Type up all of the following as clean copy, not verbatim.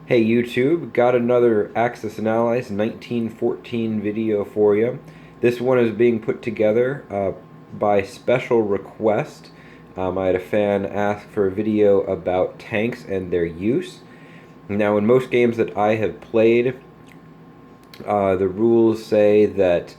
Hey YouTube, got another Axis and Allies 1914 video for you. This one is being put together by special request. I had a fan ask for a video about tanks and their use. Now, in most games that I have played, the rules say that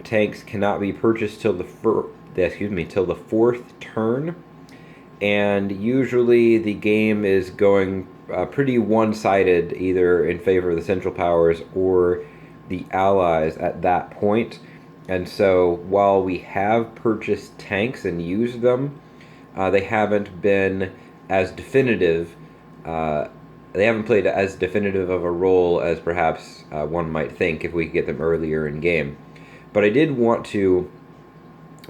tanks cannot be purchased till till the fourth turn, and usually the game is going pretty one-sided, either in favor of the Central Powers or the Allies at that point. And so while we have purchased tanks and used them, they haven't been as definitive. They haven't played as definitive of a role as perhaps one might think if we could get them earlier in game. But I did want to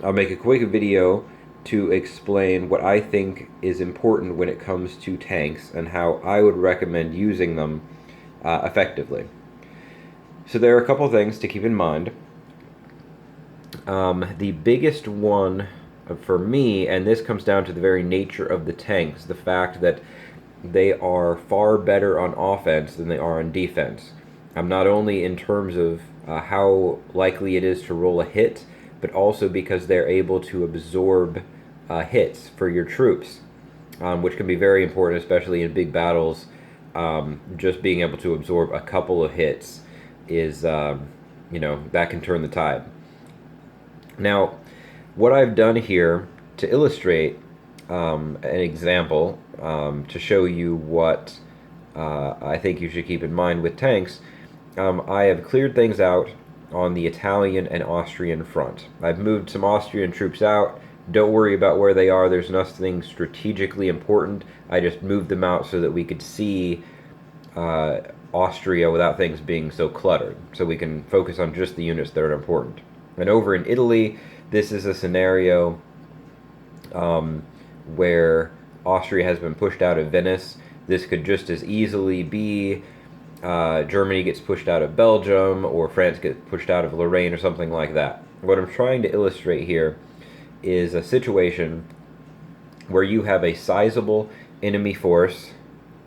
make a quick video to explain what I think is important when it comes to tanks and how I would recommend using them effectively. So there are a couple things to keep in mind. The biggest one for me, and this comes down to the very nature of the tanks, the fact that they are far better on offense than they are on defense. Not only in terms of how likely it is to roll a hit, but also because they're able to absorb hits for your troops, which can be very important, especially in big battles. Just being able to absorb a couple of hits is, that can turn the tide. Now, what I've done here to illustrate an example to show you what I think you should keep in mind with tanks, I have cleared things out on the Italian and Austrian front. I've moved some Austrian troops out. Don't worry about where they are. There's nothing strategically important. I just moved them out so that we could see Austria without things being so cluttered, so we can focus on just the units that are important. And over in Italy, this is a scenario where Austria has been pushed out of Venice. This could just as easily be Germany gets pushed out of Belgium, or France gets pushed out of Lorraine, or something like that. What I'm trying to illustrate here is a situation where you have a sizable enemy force.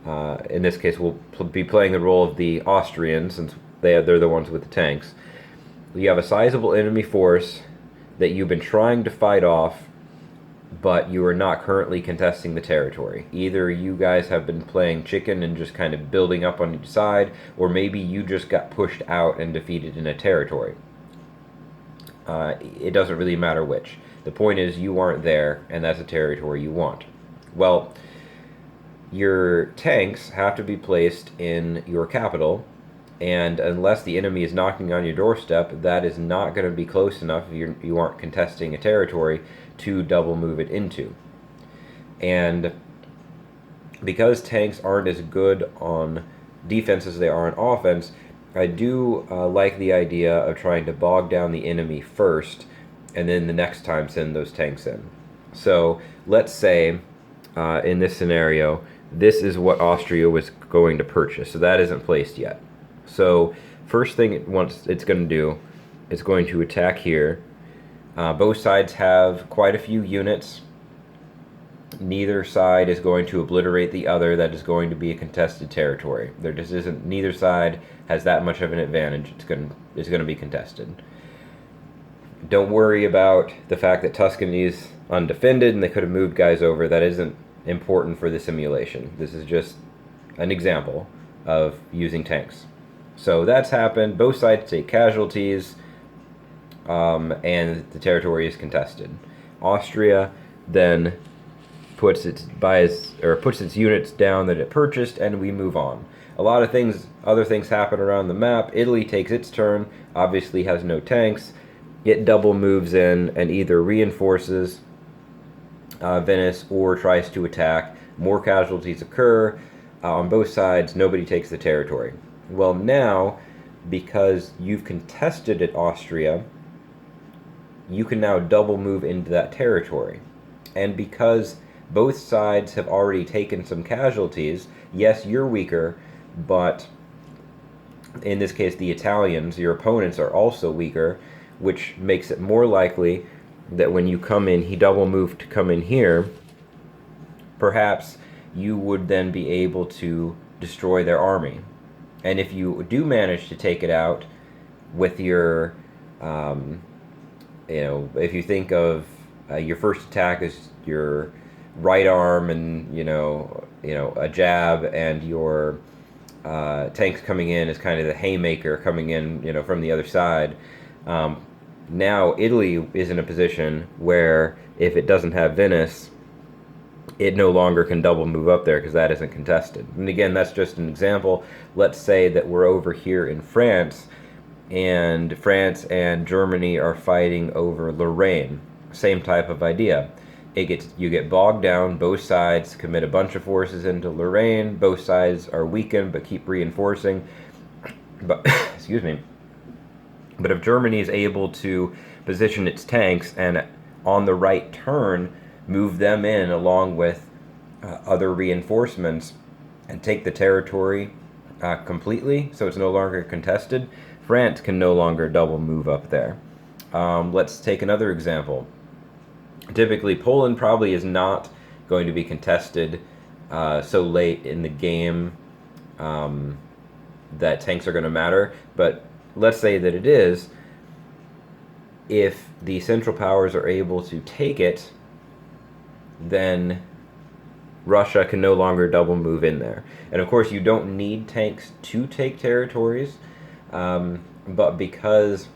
In this case, we'll be playing the role of the Austrians, since they're the ones with the tanks. You have a sizable enemy force that you've been trying to fight off, but you are not currently contesting the territory. Either you guys have been playing chicken and just kind of building up on each side, or maybe you just got pushed out and defeated in a territory. It doesn't really matter which. The point is you aren't there, and that's a territory you want. Well, your tanks have to be placed in your capital, and unless the enemy is knocking on your doorstep, that is not going to be close enough if you aren't contesting a territory to double move it into. And because tanks aren't as good on defense as they are on offense, I do like the idea of trying to bog down the enemy first, and then the next time send those tanks in. So let's say in this scenario, this is what Austria was going to purchase. So that isn't placed yet. So first thing it's going to do, it's going to attack here. Both sides have quite a few units. Neither side is going to obliterate the other. That is going to be a contested territory. There just isn't. Neither side has that much of an advantage. It's going to be contested. Don't worry about the fact that Tuscany is undefended and they could have moved guys over. That isn't important for the simulation. This is just an example of using tanks. So that's happened. Both sides take casualties, and the territory is contested. Austria then puts its units down that it purchased, and we move on. A lot of other things happen around the map. Italy takes its turn. Obviously has no tanks. It double moves in and either reinforces Venice or tries to attack. More casualties occur on both sides. Nobody takes the territory. Well, now, because you've contested it, Austria, you can now double move into that territory. And because both sides have already taken some casualties, yes, you're weaker, but in this case, the Italians, your opponents, are also weaker, which makes it more likely that when you come in, he double moved to come in here, perhaps you would then be able to destroy their army. And if you do manage to take it out with your, um, if you think of your first attack as your right arm and a jab, and your tanks coming in as kind of the haymaker coming in, from the other side. Now Italy is in a position where if it doesn't have Venice, it no longer can double move up there because that isn't contested. And again, that's just an example. Let's say that we're over here in France, and France and Germany are fighting over Lorraine. Same type of idea. You get bogged down. Both sides commit a bunch of forces into Lorraine. Both sides are weakened but keep reinforcing. But excuse me. But if Germany is able to position its tanks and on the right turn move them in along with other reinforcements and take the territory completely, so it's no longer contested, France can no longer double move up there. Let's take another example. Typically, Poland probably is not going to be contested so late in the game that tanks are going to matter, but let's say that it is. If the Central Powers are able to take it, then Russia can no longer double move in there. And of course, you don't need tanks to take territories, but because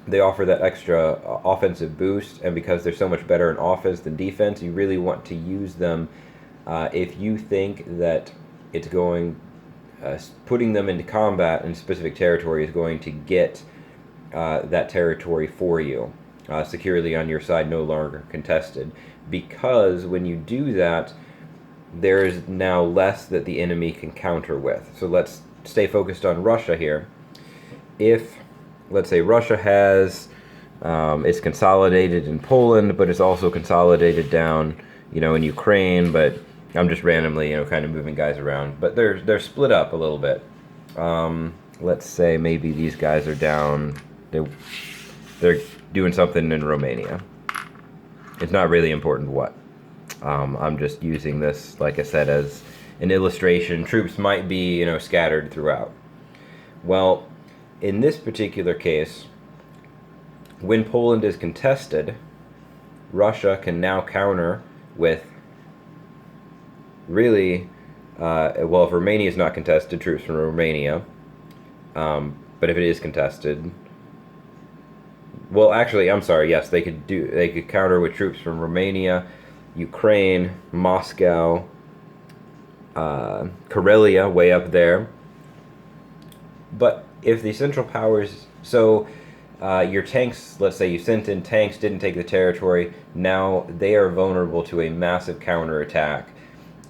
they offer that extra offensive boost, and because they're so much better in offense than defense, you really want to use them if you think that it's putting them into combat in specific territory is going to get that territory for you securely on your side, no longer contested. Because when you do that, there is now less that the enemy can counter with. So let's stay focused on Russia here. If, let's say, Russia has it's consolidated in Poland, but it's also consolidated down, in Ukraine. But I'm just randomly, kind of moving guys around. But they're split up a little bit. Let's say maybe these guys are down. They're doing something in Romania. It's not really important what. I'm just using this, like I said, as an illustration. Troops might be, scattered throughout. Well, in this particular case, when Poland is contested, Russia can now counter with really, well, if Romania is not contested, troops from Romania. But if it is contested, well, actually, I'm sorry. Yes, they could counter with troops from Romania, Ukraine, Moscow, Karelia, way up there. But if the Central Powers, so your tanks, let's say you sent in tanks, didn't take the territory, now they are vulnerable to a massive counterattack,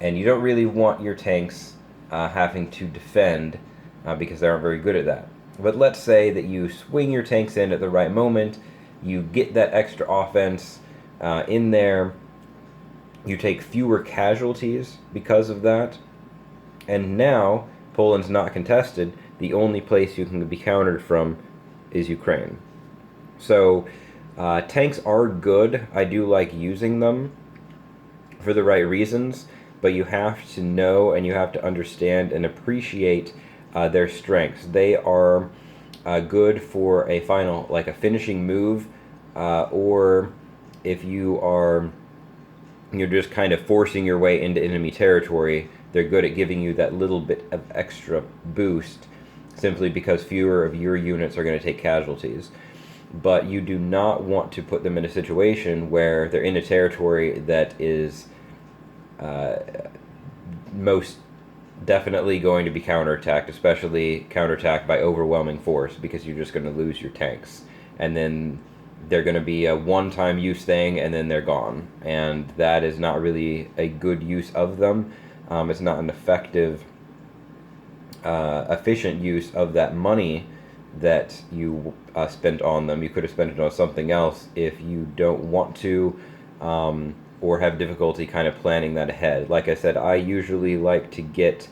and you don't really want your tanks having to defend because they aren't very good at that. But let's say that you swing your tanks in at the right moment, you get that extra offense in there, you take fewer casualties because of that, and now Poland's not contested. The only place you can be countered from is Ukraine. So tanks are good. I do like using them for the right reasons, but you have to know and you have to understand and appreciate their strengths. They are good for a final, like a finishing move, or if you're just kind of forcing your way into enemy territory, they're good at giving you that little bit of extra boost simply because fewer of your units are going to take casualties. But you do not want to put them in a situation where they're in a territory that is most definitely going to be counterattacked, especially counterattacked by overwhelming force, because you're just going to lose your tanks. And then they're going to be a one-time use thing, and then they're gone. And that is not really a good use of them. It's not an effective, efficient use of that money that you spent on them. You could have spent it on something else if you don't want to, or have difficulty kind of planning that ahead. Like I said, I usually like to get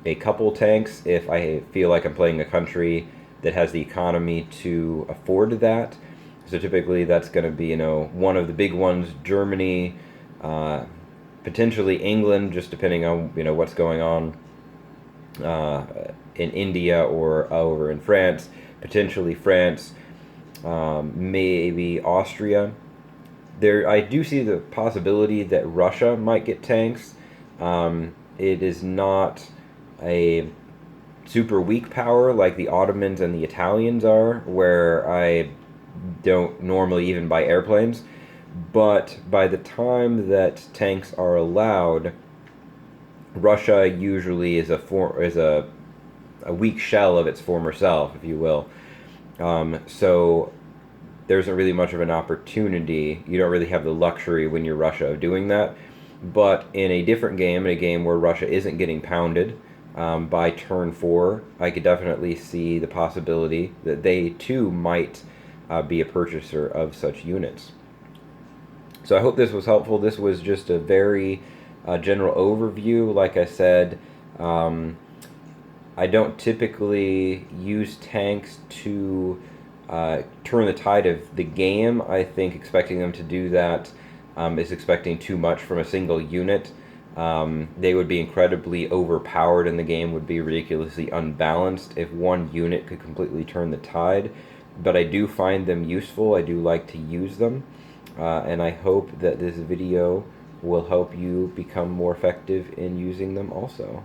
a couple tanks if I feel like I'm playing a country that has the economy to afford that. So typically that's going to be, one of the big ones, Germany, potentially England, just depending on what's going on uh, in India or over in France. Potentially France, maybe Austria. There, I do see the possibility that Russia might get tanks. It is not a super weak power like the Ottomans and the Italians are, where I don't normally even buy airplanes. But by the time that tanks are allowed, Russia usually is a weak shell of its former self, if you will. So there isn't really much of an opportunity. You don't really have the luxury when you're Russia of doing that. But in a different game, in a game where Russia isn't getting pounded by turn 4, I could definitely see the possibility that they too might be a purchaser of such units. So I hope this was helpful. This was just a very general overview. Like I said, I don't typically use tanks to turn the tide of the game. I think expecting them to do that is expecting too much from a single unit. They would be incredibly overpowered and the game would be ridiculously unbalanced if one unit could completely turn the tide. But I do find them useful. I do like to use them. And I hope that this video will help you become more effective in using them also.